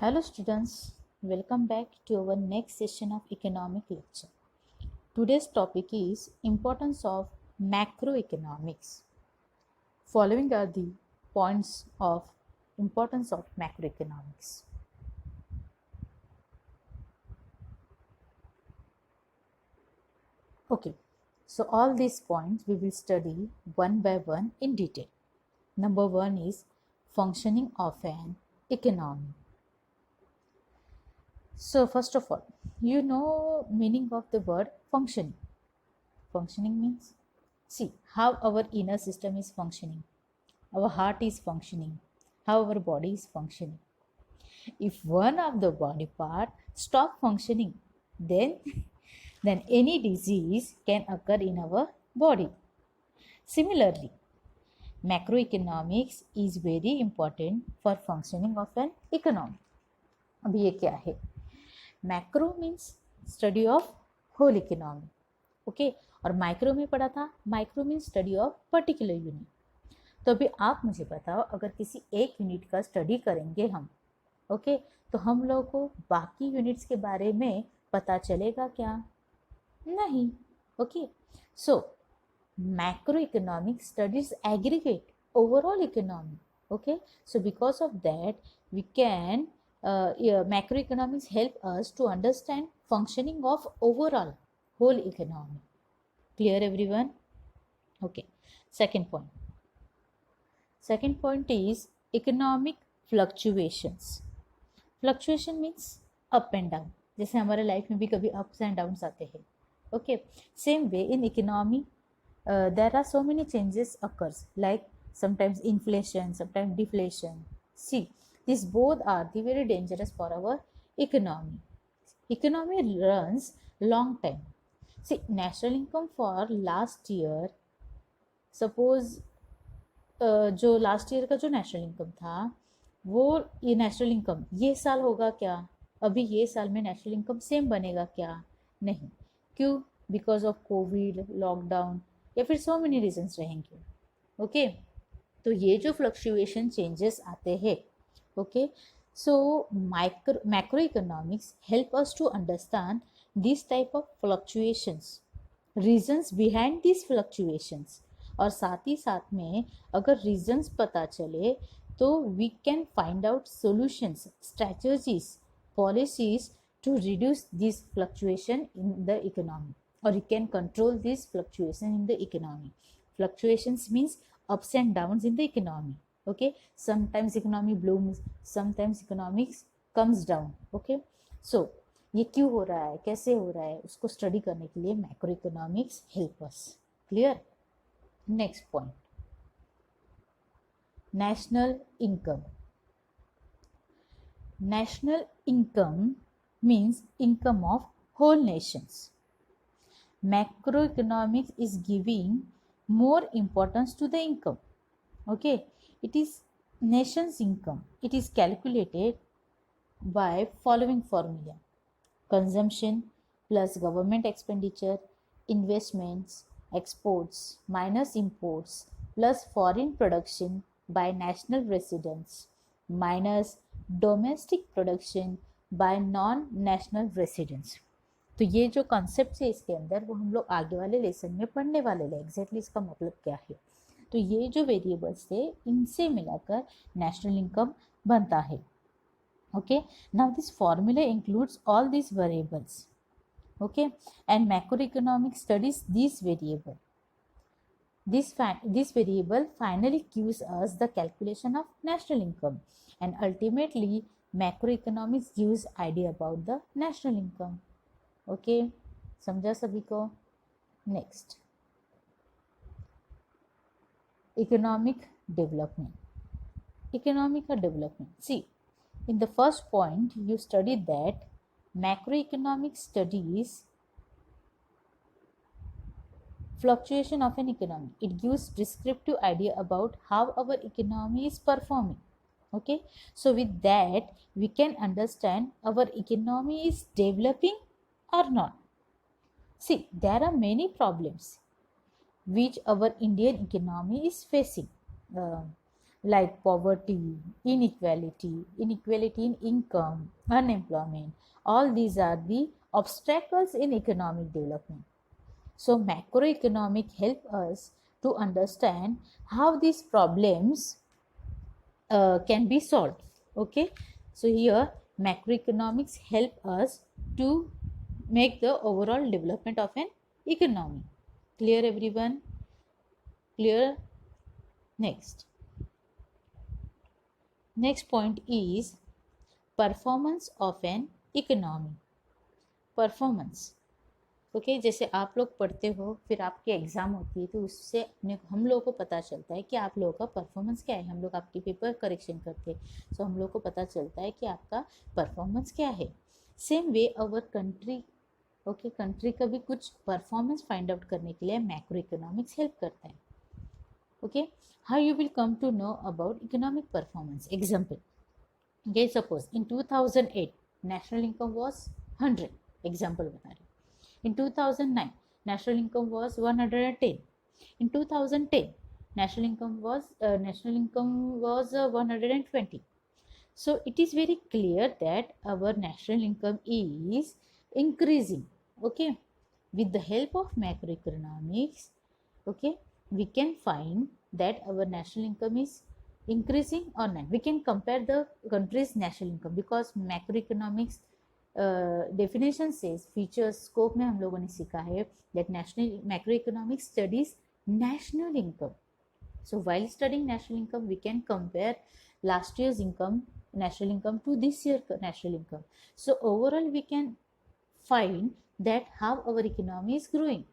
Hello students, welcome back to our next session of economic lecture. Today's topic is importance of macroeconomics. Following are the points of importance of macroeconomics. Okay, so all these points we will study one by one in detail. Number one is functioning of an economy. So first of all, you know meaning of the word functioning. Functioning means see how our inner system is functioning, our heart is functioning, how our body is functioning. If one of the body part stop functioning, then then any disease can occur in our body. Similarly, macroeconomics is very important for functioning of an economy. अभी ये क्या है? Macro means study of whole economy, okay. और micro में पढ़ा था, micro means study of particular unit. तो अभी आप मुझे बताओ, अगर किसी एक यूनिट का स्टडी करेंगे हम, ओके, तो हम लोगों को बाकी यूनिट्स के बारे में पता चलेगा क्या? नहीं, okay. So macro economic studies aggregate overall economy, okay. So because of that we can macroeconomics help us to understand functioning of overall whole economy. Clear everyone? Okay. Second point is economic fluctuations. Fluctuation means up and down. जैसे हमारे life में भी कभी ups and downs आते हैं, okay. Same way in economy there are so many changes occurs, like sometimes inflation, sometimes deflation. See, these both are the very dangerous for our economy. Economy runs long time. See, national income for last year, suppose जो last year का जो national income था, वो ये national income ये साल होगा क्या? अभी ये साल में नेशनल इनकम सेम बनेगा क्या? नहीं। क्यों? बिकॉज ऑफ कोविड, लॉकडाउन, या फिर सो मेनी रीजंस रहेंगे, ओके। तो ये जो फ्लक्चुएशन चेंजेस आते हैं, okay, so macro economics help us to understand this type of fluctuations, reasons behind this fluctuations. और साथ ही साथ में अगर रीजंस पता चले तो we can find out solutions, strategies, policies to reduce this fluctuation in the economy, or you can control this fluctuation in the economy. Fluctuations means ups and downs in the economy, okay. Sometimes economy blooms, sometimes economics comes down, okay. So ये क्यों हो रहा है, कैसे हो रहा है, उसको स्टडी करने के लिए macro economics help us. Clear? Next point, national income. National income means income of whole nations. Macroeconomics is giving more importance to the income, okay. It is nation's income. It is calculated by following formula: consumption plus government expenditure, investments, exports minus imports, plus foreign production by national residents minus domestic production by non-national residents. तो ये जो concept है इसके अंदर, वो हम लोग आगे वाले लेसन में पढ़ने वाले हैं एग्जैक्टली इसका मतलब क्या है। तो ये जो वेरिएबल्स थे, इनसे मिलाकर नेशनल इनकम बनता है, okay. Now this formula includes all this variables, okay, and macro economic studies this variable. This variable finally gives us the calculation of national income, and ultimately macroeconomics gives idea about the national income. Okay, समझा सभी को? Next, economic development. Economic का development, see, in the first point you study that macro economic studies fluctuation of an economy. It gives descriptive idea about how our economy is performing, okay. So with that we can understand our economy is developing or not. See, there are many problems which our Indian economy is facing. like poverty, inequality in income, unemployment. All these are the obstacles in economic development. So macroeconomic help us to understand how these problems can be solved. Okay, so here macroeconomics help us to make the overall development of an economy. Clear everyone? Clear? Next point is performance of an economy. Performance, okay, जैसे आप लोग पढ़ते हो फिर आपकी exam होती है तो उससे हम लोगों को पता चलता है कि आप लोगों का परफॉर्मेंस क्या है. हम लोग आपकी पेपर करेक्शन करते हैं तो हम लोग को पता चलता है कि आपका परफॉर्मेंस क्या है. Same way our country, okay, country का भी कुछ परफॉर्मेंस फाइंड आउट करने के लिए मैक्रो इकोनॉमिक्स हेल्प करता है. Okay, how you will come to know about economic performance. Example, ये suppose in 2008 national income was 100. Example बता रही. In 2009, national income was 110. In 2010, national income was 120. So it is very clear that our national income is increasing. Okay, with the help of macroeconomics, okay, we can find that our national income is increasing or not. We can compare the country's national income because macroeconomics definition says features scope में हम लोगों ने सीखा है that national macro economic studies national income. So while studying national income we can compare last years income national income to this year national income. So overall we can find that how our economy is growing,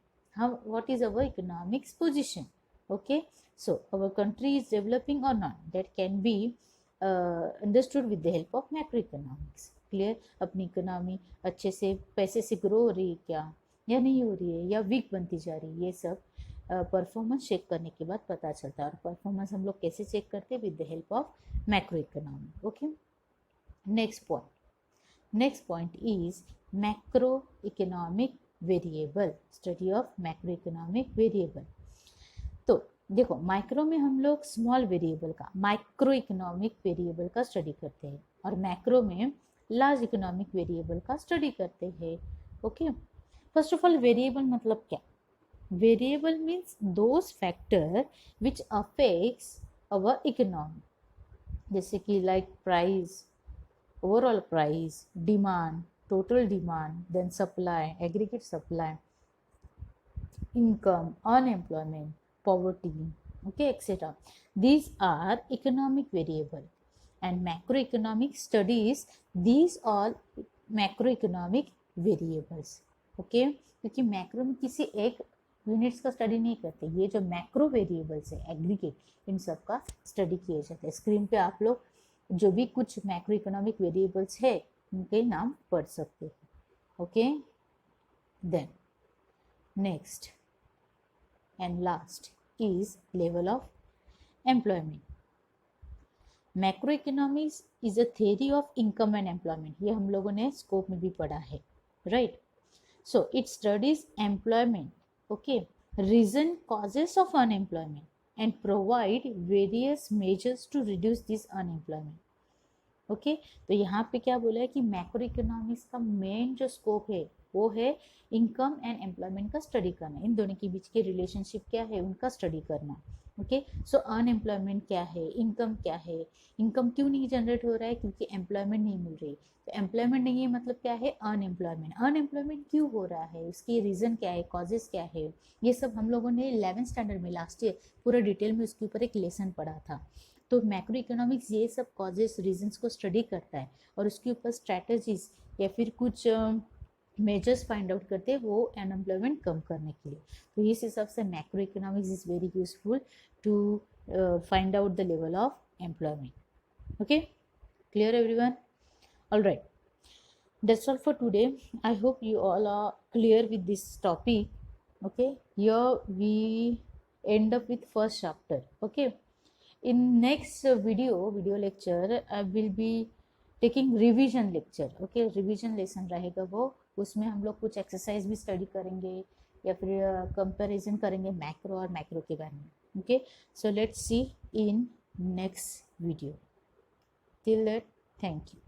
what is our economics position. Okay, so our country is developing or not, that can be understood with the help of macroeconomics. Clear? अपनी economy अच्छे से पैसे से grow हो रही है क्या या नहीं हो रही है या वीक बनती जा रही है, ये सब परफॉर्मेंस चेक करने के बाद पता चलता है. और परफॉर्मेंस हम लोग कैसे चेक करते हैं? With the help of macro economy. Okay, next point is macro economic variable, study of macro economic variable. तो देखो, माइक्रो में हम लोग स्मॉल वेरिएबल का, माइक्रो इकोनॉमिक वेरिएबल का स्टडी करते हैं और मैक्रो में लार्ज इकोनॉमिक वेरिएबल का स्टडी करते हैं. Okay, first of all variable मतलब क्या? Variable means those factor which affects our economy, जैसे कि like price, overall price, demand, total demand, then supply, aggregate supply, income, unemployment, poverty, okay, etc. These are economic variable, and macroeconomic studies these all macroeconomic variables. okay, क्योंकि macro में किसी एक units का study नहीं करते, ये जो macro variables है एग्रीगेट, इन सब का स्टडी किया जाता है. स्क्रीन पे आप लोग जो भी कुछ मैक्रो इकोनॉमिक वेरिएबल्स है उनके नाम पढ़ सकते हैं. Okay, then next and last is level of employment. Macroeconomics is a theory of income and employment. ये हम लोगों ने स्कोप में भी पढ़ा है, right? So it studies employment, okay, reason causes of unemployment and provide various measures to reduce this unemployment. Okay, तो यहाँ पे क्या बोला है कि मैक्रो इकोनॉमिक्स का मेन जो स्कोप है वो है इनकम एंड एम्प्लॉयमेंट का स्टडी करना, इन दोनों के बीच के रिलेशनशिप क्या है उनका स्टडी करना. ओके, सो अनएम्प्लॉयमेंट क्या है, इनकम क्या है, इनकम क्यों नहीं जनरेट हो रहा है? क्योंकि एम्प्लॉयमेंट नहीं मिल रही. तो एम्प्लॉयमेंट नहीं है मतलब क्या है? अनएम्प्लॉयमेंट. अनएम्प्लॉयमेंट क्यों हो रहा है, उसकी रीज़न क्या है, कॉजेज क्या है, ये सब हम लोगों ने 11th स्टैंडर्ड में लास्ट ईयर पूरा डिटेल में उसके ऊपर एक लेसन पढ़ा था. तो मैक्रो इकोनॉमिक्स ये सब कॉजेस रीजंस को स्टडी करता है और उसके ऊपर स्ट्रैटेजीज या फिर कुछ मेजर्स फाइंड आउट करते हैं वो अनएम्प्लॉयमेंट कम करने के लिए. तो इस हिसाब से macro economics is very useful to find out the level of employment. Okay, clear everyone? Alright, that's all for today. I hope you all are clear with this topic. Okay, here we end up with first chapter. Okay, in next video lecture I will be taking revision lecture. Okay, revision lesson रहेगा वो, उसमें हम लोग कुछ exercise भी study करेंगे या फिर कंपैरिजन करेंगे मैक्रो और मैक्रो के बारे में. Okay, so let's see in next video. Till that, thank you.